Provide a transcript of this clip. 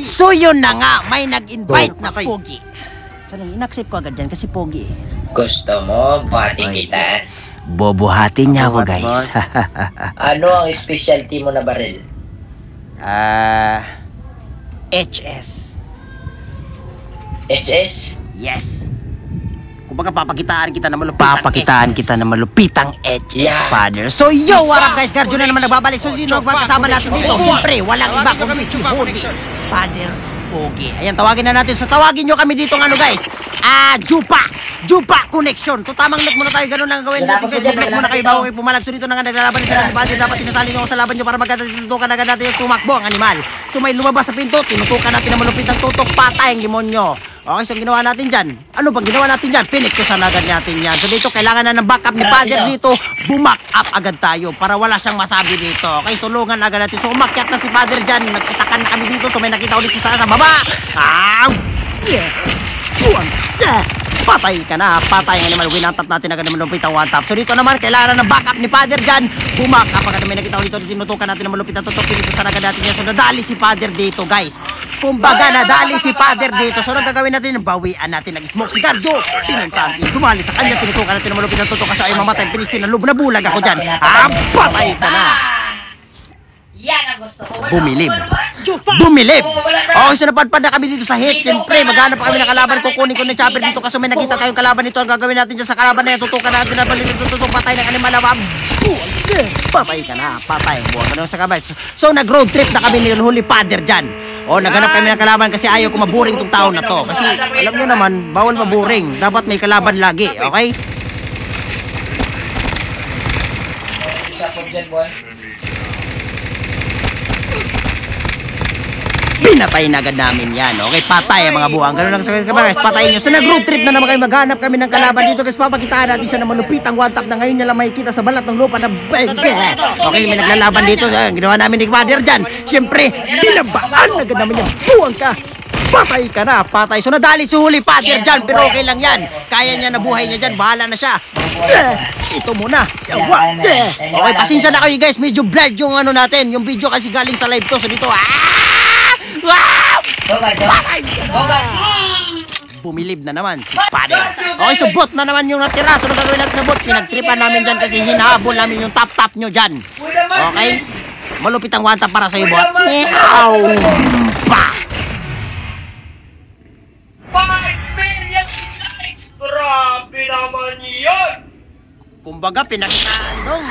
So yun na nga, may nag-invite na pogi. So in-accept ko agad yan kasi pogi. Gusto mo, buhatin kita? Bobohatin niya ako, guys. Ano ang specialty mo na baril? HS. HS? Yes. Kumbaga papakitaan kita na malupitang HS, father. So yo, what up guys? Garjo na naman nagbabalik. So sino magkasama natin dito? Siyempre, walang iba kundi si Holy Father Pogi. Ayan, tawagin na natin. So tawagin nyo kami dito ng ano guys? Jupa Connection. To tamang leg muna tayo. Ganun ang gawin natin. Facebook leg muna kayo bago kayo pumalag. So dito na nga naglalaban sa natin. Bati dapat tinasali nyo sa laban nyo para magkatutukan agad natin yung tumakbo ang animal. So may lumabas sa pinto. Tinutukan natin na malupit ang tutok. Patay ang limonyo. Okay, so ginawa natin dyan. Ano bang ginawa natin dyan? Piniktusan agad natin yan. So dito kailangan na ng backup ni Father dito. Bumak up agad tayo para wala siyang masabi dito. Okay, tulungan agad natin. So umakyat na si Father dyan. Nagkutakan na kami dito. So may nakita ulit sa baba. Patay ka na, patay nga naman. Winantap natin agad naman lumapit ang one tap. So dito naman, kailangan ng backup ni Father dyan. Bumak up agad naman. Nakita ulit tinutukan natin na malupit ang tutok. Pinitusan agad natin yan. So nadali si Father dito guys. Kumbaga nadali si Father dito. So nagagawin natin, bawian natin. Nag-smoke si Gardo. Pinuntahan din, dumali sa kanya. Tinutukan natin na malupit ang tutok. Kasi ay mamatay. Pinistin na loob na bulag ako dyan. Patay ka na. Yan ang gusto ko. Bumilib. Okay, so napadpad na kami dito sa hit. Siyempre, maghanap pa kami ng kalaban. Kukunin ko ng chopper dito kasi may nakita tayong kalaban nito. Ang gagawin natin dyan sa kalaban na yan. Tutukan natin na tututok. Patay ng animal. Patay ka na. Patay. Buwan ka na sa kabay. So, nag-road trip na kami ni Holy Father dyan. O, naghanap kami ng kalaban kasi ayaw ko maburing tong tao na to. Kasi, alam nyo naman, bawal maburing. Dapat may kalaban lagi. Okay? Isa po dyan, boy. Pinatay na agad namin yan. Okay, patay ang mga buwang. Ganun lang sa guys, patayin nyo. So nag-road trip na naman kayo. Maghanap kami ng kalaban dito. Guys, papakitaan natin siya na malupitang one tap na ngayon niya lang makikita sa balat ng lupa na okay, may naglalaban dito. Ginawa namin ni Father dyan. Siyempre, binabaan agad naman yan. Buwang ka. Patay ka na, patay. So nadali si Holy Father dyan, pero okay lang yan. Kaya niya na buhay niya dyan, bahala na siya. Ito muna. Okay, pasensya na kayo guys. Medyo blurred yung ano natin. Yung video kasi galing sa live to. So dito, wow! Bumilib na naman si Father. Okay, so bot na naman yung natira. So nagagawin natin sa bot. Pinagtripan namin dyan kasi hinahabol namin yung top nyo dyan. Okay? Malupit ang one tap para sa'yo, bot. Pa! 5 million likes! Grabe naman yan! Kumbaga, pinakitaan dong.